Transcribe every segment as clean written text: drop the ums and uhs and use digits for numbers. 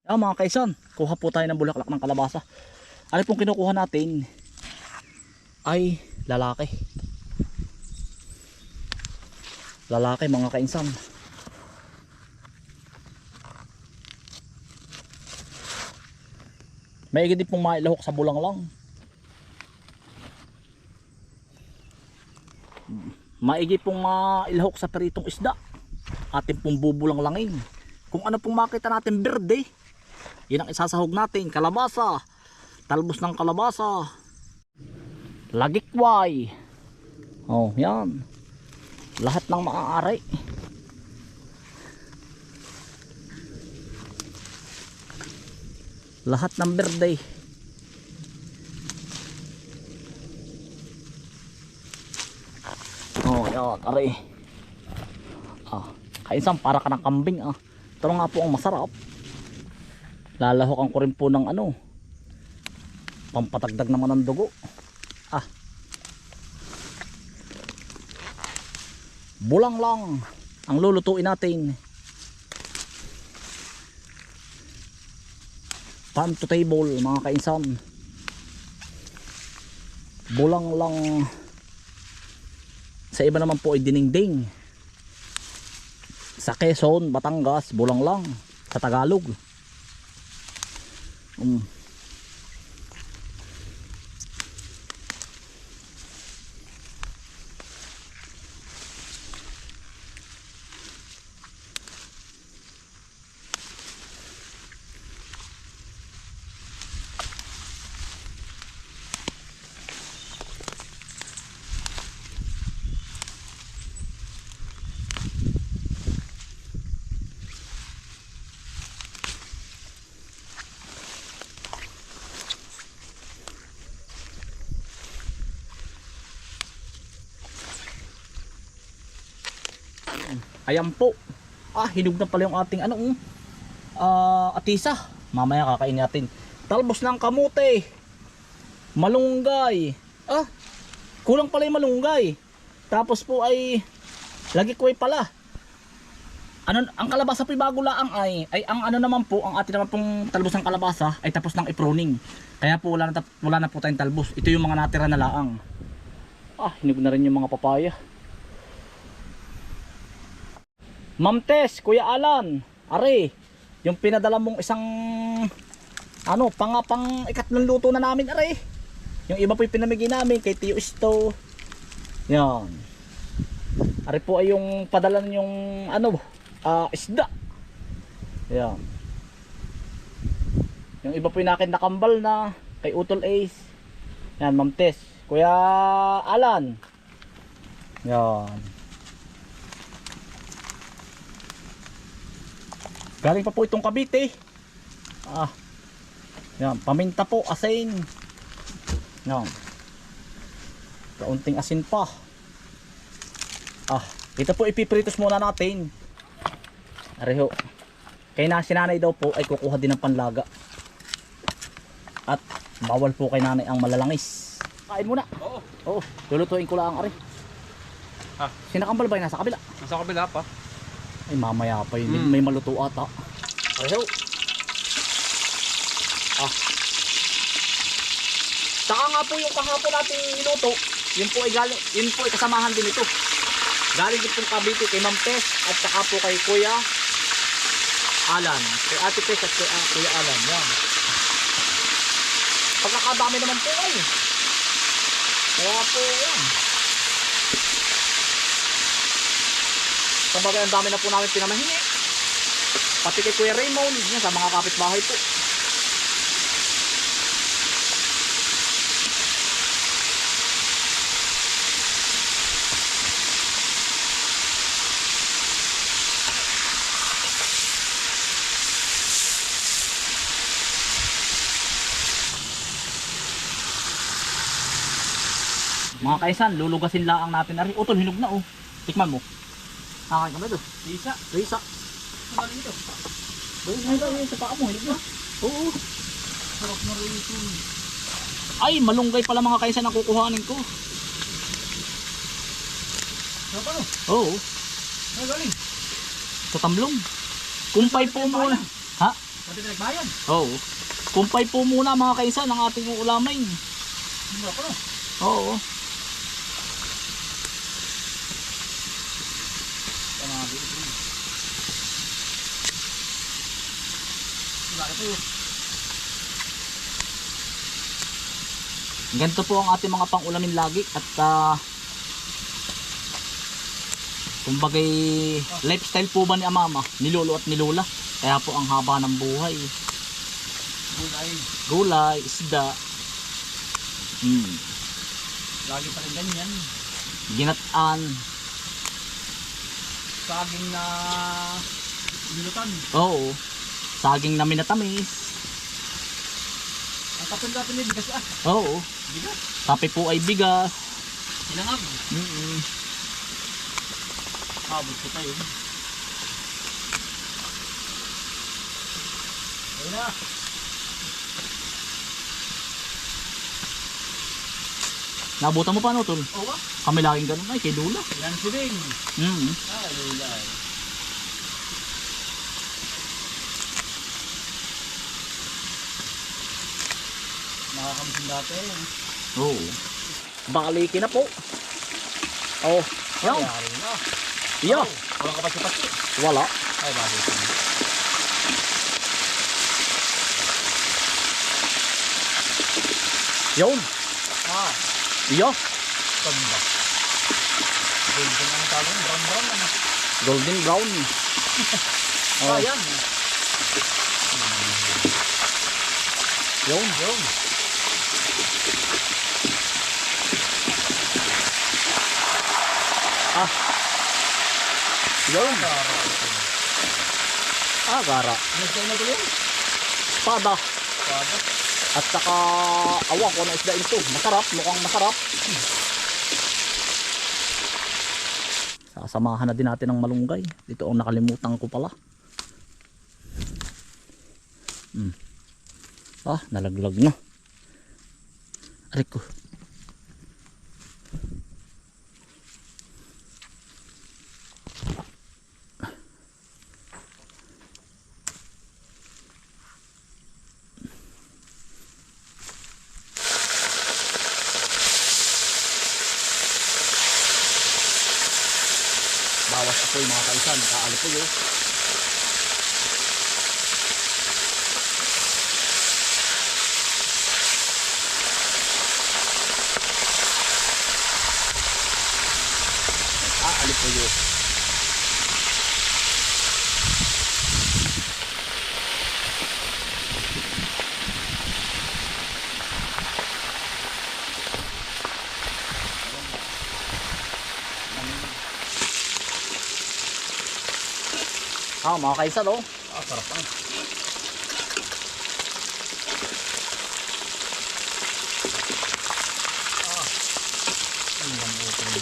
Mga kaisan, kuha po tayo ng bulaklak ng kalabasa. Ano pong kinukuha natin ay lalaki. Lalaki mga kaisan. May din pong mailahok sa bulang lang. Maigi pong mailahok sa peritong isda. Ating pong bubulang langin. Kung ano pong makita natin berde, yun ang isasahog natin. Kalabasa, talbos ng kalabasa, lagikway, oh yan, lahat ng maaari. Lahat ng berde. Oh yan, aray. Kainsan para ka ng kambing. Ito nga po ang masarap. Lalahokan ko rin po ng pampatagdag naman ng dugo. Bulang lang ang lulutuin natin. Farm to table mga kainsan. Bulang lang. Sa iba naman po ay diningding. Sa Quezon, Batangas, bulang lang. Sa Tagalog. Ayan po. Hinog na pala yung ating atisa. Mamaya kakain natin. Talbos ng kamote. Malunggay. Kulang pala yung malunggay. Tapos po ay lagikway pala. Ang kalabasa po bago laang ay ang naman po, ang atin naman pong talbos ng kalabasa ay tapos ng i-pruning. Kaya po wala na po tayong talbos. Ito yung mga natira na laang. Hinog na rin yung mga papaya. Ma'am Tess, Kuya Alan, are, yung pinadala mong isang pang ikatlong luto na namin, are. Yung iba po yung pinamigay namin kay Tio Isto. Yan. Are po ay yung padala yung isda. Yan. Yung iba po yung akin nakambal na kay Utol Ace. Yan, Ma'am Tess, Kuya Alan. Yan. Galing pa po itong Cavite. Yan, paminta po, asin. Yan. Kaunting asin pa. Ito po ipipritos muna natin. Areho. Kaya si nanay daw po ay kukuha din ng panlaga. At bawal po kay nanay ang malalangis. Kain muna. Oo. Lulutuin ko lang are. Sinakambal ba yung nasa kabila? Nasa kabila pa. Ay mamaya pa yun. May maluto ata. Ayo. Saka nga po yung kahapon nating niluto, yun po ay kasamahan din ito. Galing din pong Cavite kay Ma'am Tess at saka po kay Kuya Alan. Kay Ate Tess at kay Kuya Alan. Yan. Pagkakadami naman po ay. Kaya po yan. Sabagay ang dami na po namin pinamahingi. Pati kay Kuya Raymond yan, sa mga kapitbahay po. Mga kaisan, lulugasin laang natin. Utol, hinog na Tikman mo. Kakain ka ba ito? Risa. Ano ito? Bayun sa paa mo, hinog na. Oo. Sarap na rin ito. Ay, malunggay pala mga kaisan ang kukuhanin ko. Sarap ano? Oo. Ano galing? Sa Tamlong. Kumpay po muna. Ha? Pati nagbayan. Oo. Kumpay po muna mga kainsan ang ating uulamin. Hindi ako no. Oo. Tama dito. Bakit ito? Ganito po ang ating mga pang-ulamin lagi at kumbagay lifestyle po ba ni Mama, ni Lolo at ni Lola. Kaya po ang haba ng buhay. Gulay. Gulay, isda. Lagi pa rin ganyan. Ginataan. Saging na nilutan. Oo. Saging na minatamis. Ang kapin-kapin niya bigas ah. Oo. Bigas. Kape po ay bigas. Sinangag. Habot ko tayo. Ayun na. Nabutan mo pa no, tol? Oo ah. Kami laging ganun ay kay Lola. Ilan siling. Ah, lulay. Nakakamisin dati. Oo. Bakaliki na po. Oh. Yan. Yari na. Iya. Walang kapatsi-patsi. Wala. Ay, bakit? Yun. Ah, Iya. ganda. Golden ang tawag, brown-brown na. Golden brown. Ah, yan. Yun. Yun. Ah. Yun. Ah, gara. Nagkain na ito yun? Pada. Pada. At saka awa ko na isda ito. Masarap. Mukhang masarap. Sasamahan na din natin ng malunggay. Dito ang nakalimutan ko pala. Ah, nalaglag na. Aray ko. Bawas ako yung mga kaisan. Nakaali po yun. Ali po yun. Ah, mga kaisan oh. Ah, sarap ah. Ang lamutin mo.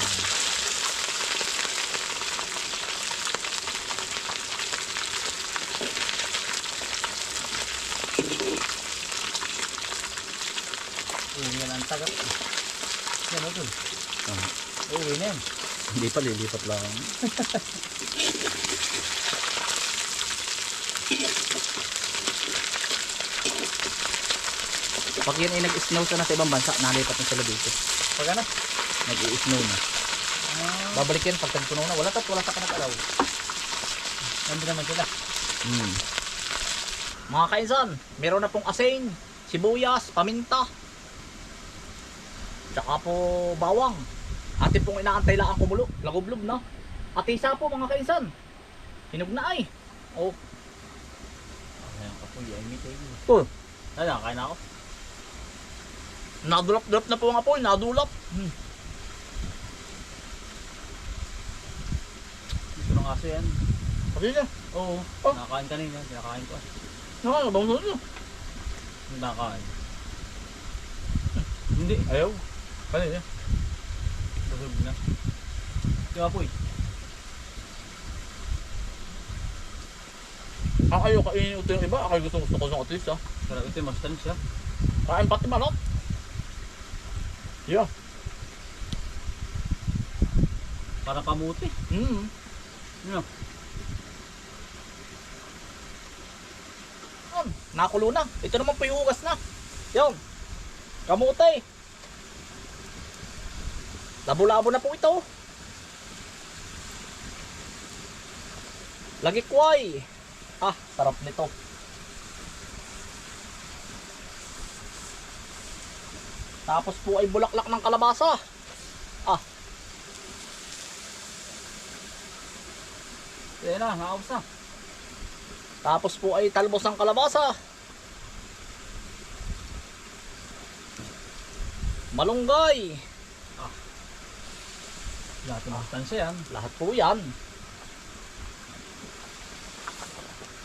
Yan ang tagat. Yan o dun. Uwi na yan. Hindi pa, lilipat lang. Pag yan ay nag-snow sana sa ibang bansa, nalipat na sila dito. Pag ano? Nag-i-snow na. Babalik yan pag tagpuno na. Wala sa kanag-alaw. Nandun naman sila. Mga kainsan, meron na pong asin, sibuyas, paminta. Tsaka po bawang. Atin pong inaantay lang ang kumulo. Lagoblob na. At isa po mga kainsan. Hinog na ay. Oh. Ayan ka po, yung meat eh. Oh. Ayan, kain na ako. Nadulap-dulap na po ang apoy. Nadulap. Gusto ng aso yan. Sabi niya. Oo. Oh. Nakakain kanina. Kinakain ko. Nakakabang na niya. Nakakain. Hindi. Ayaw. Kanina. Busog na. Yung apoy. Akayo kainin ito yung iba. Akayo gusto ko ng atis ha. Sarap ito. Mas tanis siya. Kain pati manok. Yeah. Para kamuti. Yun. Ah, nakulo na. Ito naman po yung hugas na. Yun. Kamote. Labo-labo na po ito. Lagi kway. Ah, sarap nito. Tapos po ay bulaklak ng kalabasa. Ah. Yan na, naubos na. Tapos po ay talbos ng kalabasa. Malunggay. Ah. Lahat ng distansya yan. Lahat po yan.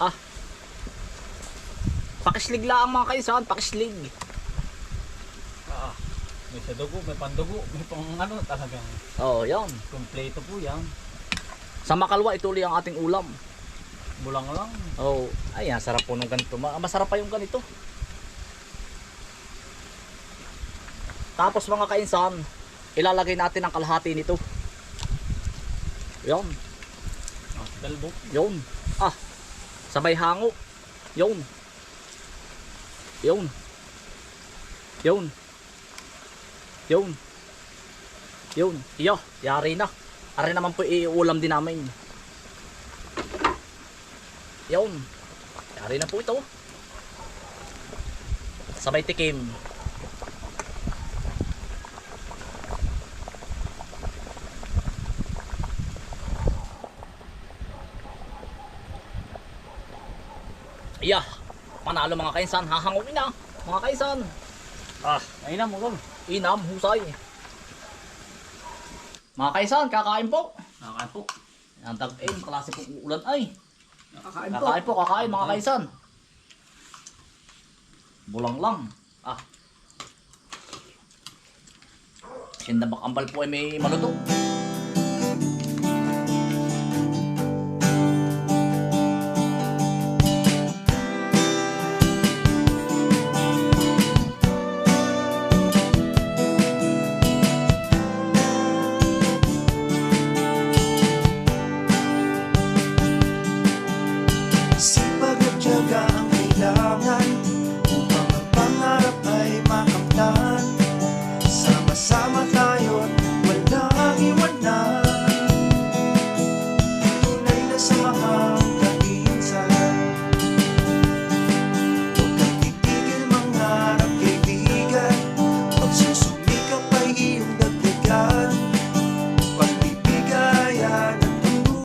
Ah. Pakislig lang mga kaisan, pakislig. May sa dugo, may pandugo, may pang ano talagang Oh, yan. kompleto po yan. Sa Makalwa, ituloy ang ating ulam. Bulang lang. Oh, ay, sarap po nung ganito. Masarap pa yung ganito. Tapos mga kainsan, ilalagay natin ang kalahati nito. Yon. Dalbok. Yon. Ah, sabay hango. Yon. Yon. Yon. Yon. Yon. Iyo, yari na. Ari naman po iulam din namin. Yon. Yari na po ito. Sabay tikim. Yeah, panalo mga kainsan, hahangupin na mga kainsan. Ah, Ayun na mo gol. inam, husay. Mga kainsan, kakain po. Nakakain po. Ang tag-in, klase pong ulan ay. Nakakain po. Kakain po, kakain mga kainsan. Bulang lang. Ah. Sindabak ambal po ay may maluto. Si